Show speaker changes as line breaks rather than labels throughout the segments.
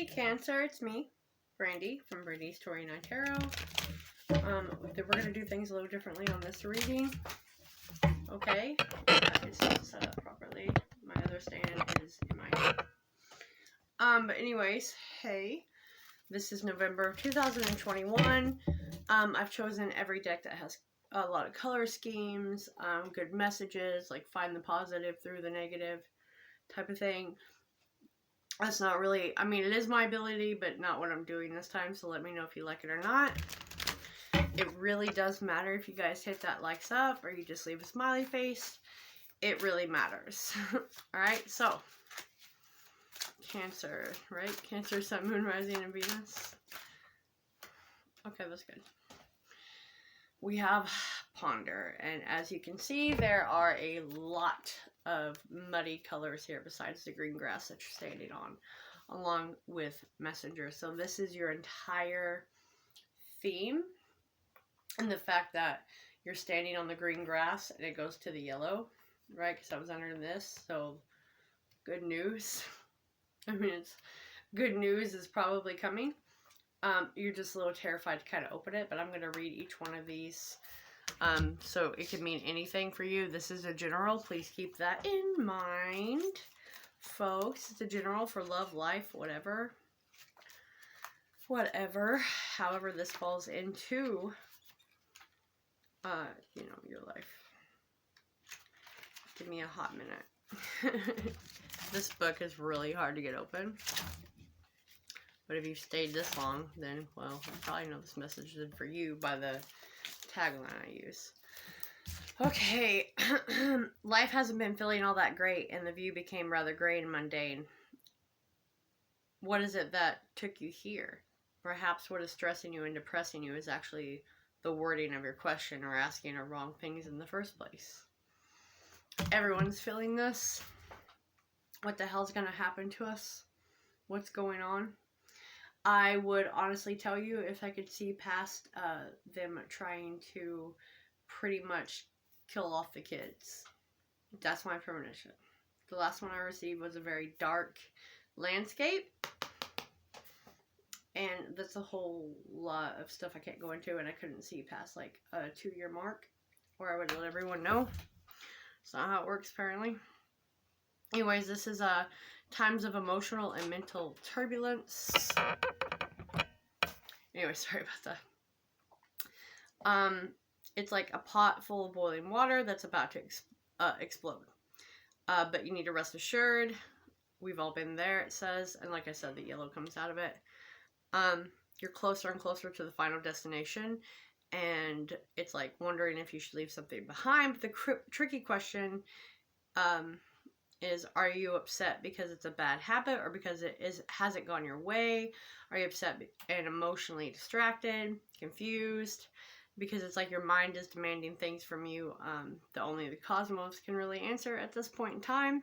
Hey Cancer, it's me, Brandy from Brandy's 29 Tarot. We're going to do things a little differently on this reading. Okay, it's not set up properly. My other stand is in my hand. But anyways, hey, this is November of 2021. I've chosen every deck that has a lot of color schemes, good messages, like find the positive through the negative type of thing. That's not really, I mean, it is my ability, but not what I'm doing this time, so let me know if you like it or not. It really does matter if you guys hit that likes up or you just leave a smiley face. It really matters. Alright, so, Cancer, right? Cancer, Sun, Moon, Rising, and Venus. Okay, that's good. We have Ponder, and as you can see, there are a lot of muddy colors here besides the green grass that you're standing on, along with Messenger. So this is your entire theme, and the fact that you're standing on the green grass and it goes to the yellow, right? Because I was under this, so good news. I mean, it's good news is probably coming. You're just a little terrified to kind of open it, but I'm going to read each one of these. So it could mean anything for you. This is a general. Please keep that in mind, folks. It's a general for love, life, whatever. However this falls into, you know, your life. Give me a hot minute. This book is really hard to get open. But if you've stayed this long, then, well, you probably know this message is for you by the tagline I use. Okay. Life hasn't been feeling all that great, and the view became rather gray and mundane. What is it that took you here? Perhaps what is stressing you and depressing you is actually the wording of your question or asking the wrong things in the first place. Everyone's feeling this. What the hell's going to happen to us? What's going on? I would honestly tell you, if I could see past them trying to pretty much kill off the kids. That's my premonition. The last one I received was a very dark landscape. And that's a whole lot of stuff I can't go into, and I couldn't see past like a 2-year mark where I would let everyone know. It's not how it works, apparently. Anyways, this is times of emotional and mental turbulence. Anyway, sorry about that. It's like a pot full of boiling water that's about to explode. But you need to rest assured. We've all been there, it says. And like I said, the yellow comes out of it. You're closer and closer to the final destination. And it's like wondering if you should leave something behind. But the tricky question is, are you upset because it's a bad habit or because it hasn't gone your way? Are you upset and emotionally distracted, confused? Because it's like your mind is demanding things from you that only the cosmos can really answer at this point in time.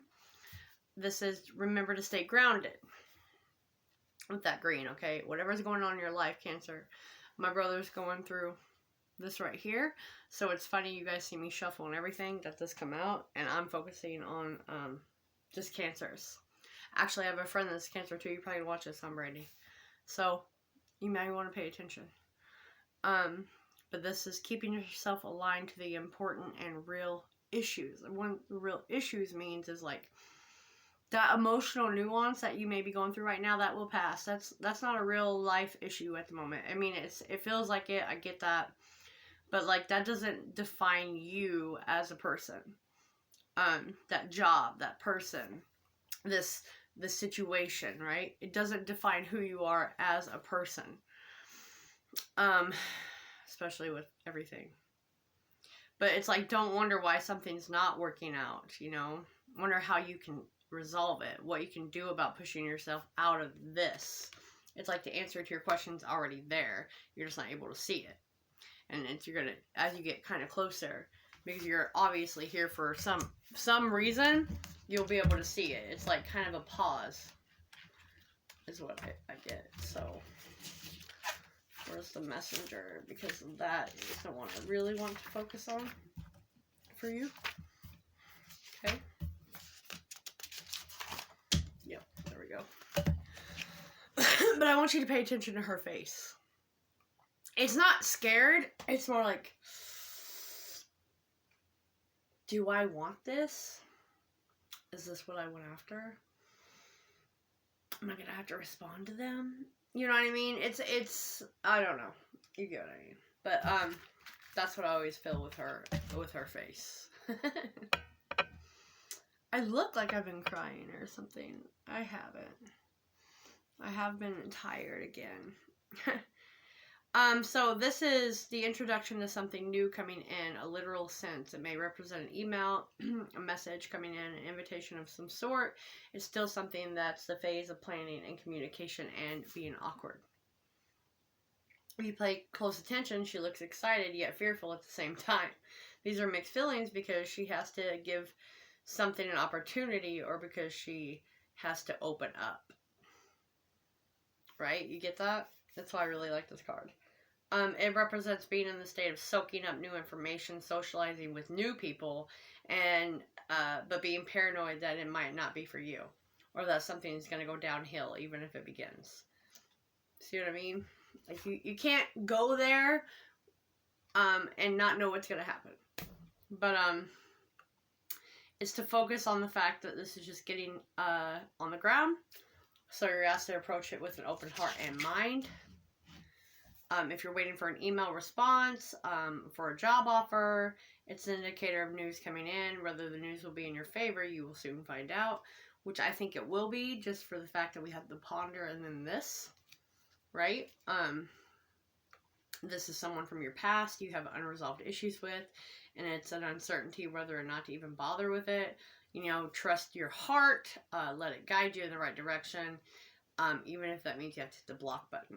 This is, remember to stay grounded with that green, okay? Whatever's going on in your life, Cancer. My brother's going through this right here. So it's funny you guys see me shuffle and everything that this come out, and I'm focusing on just Cancers. Actually, I have a friend that's Cancer too. You probably watch this on Brandy, so you may want to pay attention. But this is keeping yourself aligned to the important and real issues. And what real issues means is like that emotional nuance that you may be going through right now, that will pass. That's not a real life issue at the moment. I mean, it feels like it. I get that. But like that doesn't define you as a person. That job, that person, the situation, right? It doesn't define who you are as a person. Especially with everything. But it's like, don't wonder why something's not working out, you know? Wonder how you can resolve it, what you can do about pushing yourself out of this. It's like the answer to your question's already there. You're just not able to see it. And you're gonna, as you get kind of closer, because you're obviously here for some reason, you'll be able to see it. It's like kind of a pause, is what I get. So, where's the Messenger? Because that is the one I really want to focus on for you. Okay. Yep, there we go. But I want you to pay attention to her face. It's not scared. It's more like, do I want this? Is this what I went after? Am I gonna have to respond to them? You know what I mean? It's I don't know. You get what I mean. But that's what I always feel with her face. I look like I've been crying or something. I haven't. I have been tired again. So this is the introduction to something new coming in, a literal sense. It may represent an email, a message coming in, an invitation of some sort. It's still something that's the phase of planning and communication and being awkward. If you pay close attention, she looks excited yet fearful at the same time. These are mixed feelings because she has to give something an opportunity or because she has to open up. Right? You get that? That's why I really like this card. It represents being in the state of soaking up new information, socializing with new people, and but being paranoid that it might not be for you, or that something is going to go downhill even if it begins. See what I mean? Like you can't go there and not know what's going to happen. But it's to focus on the fact that this is just getting on the ground. So you're asked to approach it with an open heart and mind. If you're waiting for an email response, for a job offer, it's an indicator of news coming in. Whether the news will be in your favor, you will soon find out, which I think it will be, just for the fact that we have the ponder and then this, right? This is someone from your past you have unresolved issues with, and it's an uncertainty whether or not to even bother with it. You know, trust your heart, let it guide you in the right direction, even if that means you have to hit the block button.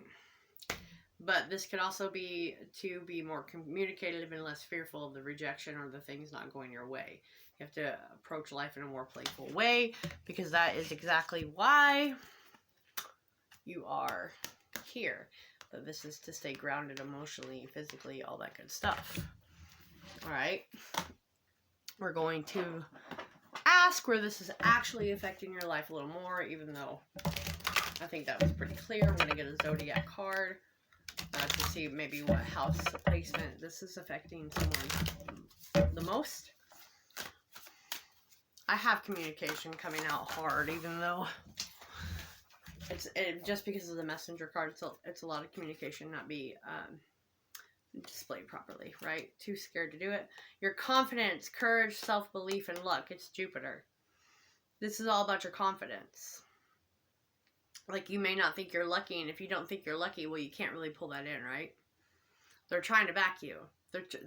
But this could also be to be more communicative and less fearful of the rejection or the things not going your way. You have to approach life in a more playful way, because that is exactly why you are here. But this is to stay grounded emotionally, physically, all that good stuff. Alright. We're going to ask where this is actually affecting your life a little more, even though I think that was pretty clear. I'm going to get a Zodiac card. To see maybe what house placement this is affecting someone the most. I have communication coming out hard, even though just because of the messenger card, it's a lot of communication not be displayed properly, right? Too scared to do it. Your confidence, courage, self-belief, and luck. It's Jupiter. This is all about your confidence. Like, you may not think you're lucky, and if you don't think you're lucky, well, you can't really pull that in, right? They're trying to back you.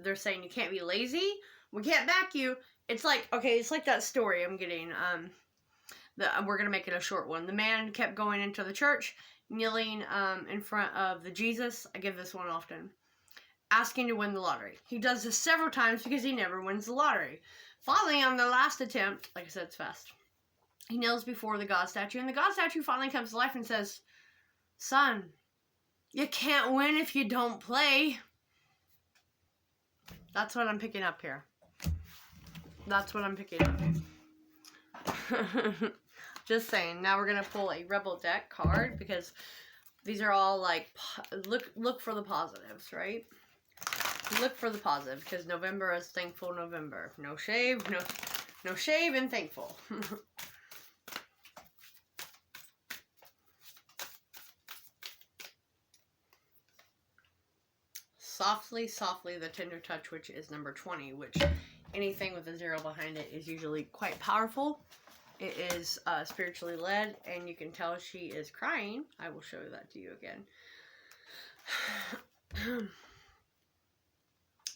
They're saying you can't be lazy. We can't back you. It's like, okay, it's like that story I'm getting. We're going to make it a short one. The man kept going into the church, kneeling in front of the Jesus. I give this one often. Asking to win the lottery. He does this several times because he never wins the lottery. Finally, on the last attempt, like I said, it's fast. He kneels before the God statue, and the God statue finally comes to life and says, "Son, you can't win if you don't play." That's what I'm picking up here. That's what I'm picking up. Just saying. Now we're going to pull a Rebel deck card, because these are all like, look for the positives, right? Look for the positive, because November is thankful November. No shave, no shave and thankful. Softly, softly, the tender touch, which is number 20, which anything with a 0 behind it is usually quite powerful. It is spiritually led, and you can tell she is crying. I will show that to you again.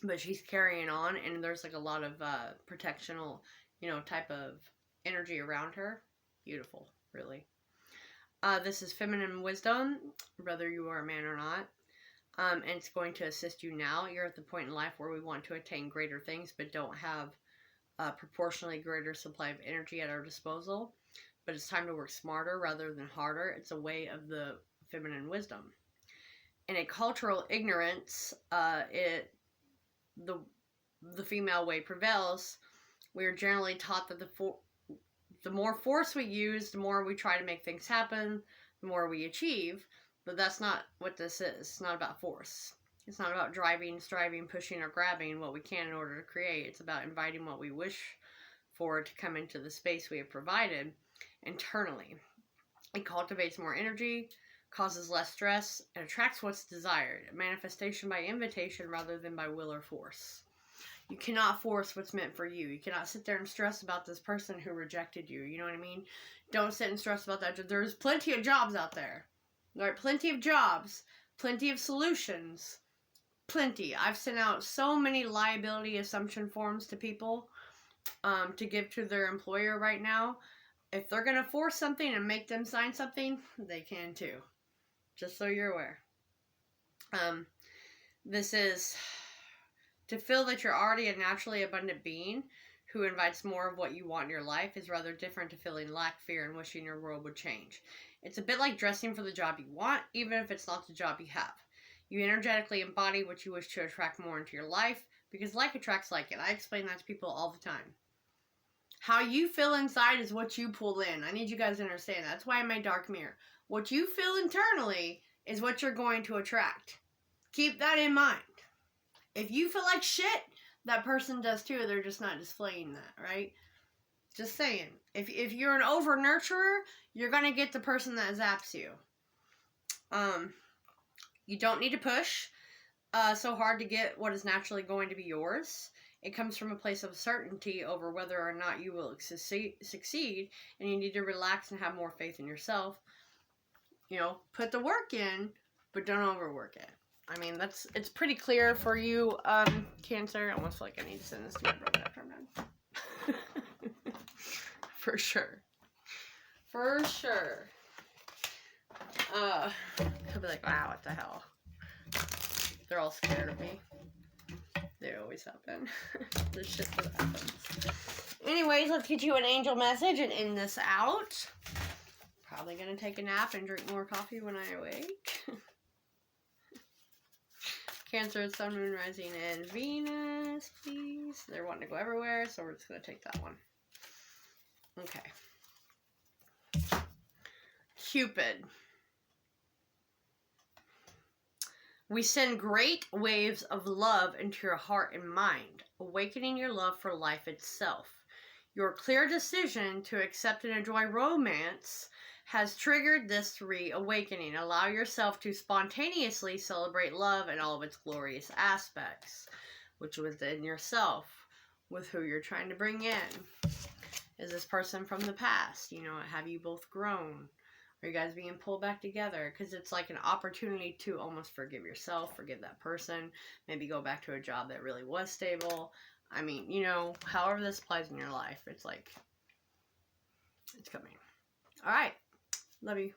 But she's carrying on, and there's like a lot of protectional, type of energy around her. Beautiful, really. This is feminine wisdom, whether you are a man or not. And it's going to assist you now. You're at the point in life where we want to attain greater things, but don't have a proportionally greater supply of energy at our disposal. But it's time to work smarter rather than harder. It's a way of the feminine wisdom. In a cultural ignorance, the female way prevails. We are generally taught that the more force we use, the more we try to make things happen, the more we achieve. But that's not what this is. It's not about force. It's not about driving, striving, pushing, or grabbing what we can in order to create. It's about inviting what we wish for to come into the space we have provided internally. It cultivates more energy, causes less stress, and attracts what's desired. A manifestation by invitation rather than by will or force. You cannot force what's meant for you. You cannot sit there and stress about this person who rejected you. You know what I mean? Don't sit and stress about that. There's plenty of jobs out there. There are plenty of jobs, plenty of solutions. Plenty. I've sent out so many liability assumption forms to people to give to their employer right now. If they're going to force something and make them sign something, they can too. Just so you're aware. This is to feel that you're already a naturally abundant being who invites more of what you want in your life is rather different to feeling lack, fear, and wishing your world would change. It's a bit like dressing for the job you want, even if it's not the job you have. You energetically embody what you wish to attract more into your life because like attracts like it. I explain that to people all the time. How you feel inside is what you pull in. I need you guys to understand that. That's why I made Dark Mirror. What you feel internally is what you're going to attract. Keep that in mind. If you feel like shit, that person does too. They're just not displaying that, right? Just saying. If you're an over-nurturer, you're going to get the person that zaps you. You don't need to push so hard to get what is naturally going to be yours. It comes from a place of certainty over whether or not you will succeed, and you need to relax and have more faith in yourself. You know, put the work in, but don't overwork it. I mean, it's pretty clear for you, Cancer. I almost feel like I need to send this to my brother after I'm done. For sure. For sure. He'll be like, wow, what the hell? They're all scared of me. They always have been. This shit that happens. Anyways, let's get you an angel message and end this out. Probably gonna take a nap and drink more coffee when I awake. Cancer, Sun, Moon, Rising, and Venus, please. They're wanting to go everywhere, so we're just gonna take that one. Okay. Cupid. We send great waves of love into your heart and mind, awakening your love for life itself. Your clear decision to accept and enjoy romance has triggered this reawakening. Allow yourself to spontaneously celebrate love in all of its glorious aspects, which within yourself, with who you're trying to bring in. Is this person from the past? You know, have you both grown? Are you guys being pulled back together? Because it's like an opportunity to almost forgive yourself, forgive that person, maybe go back to a job that really was stable. I mean, you know, however this applies in your life, it's like, it's coming. All right. Love you.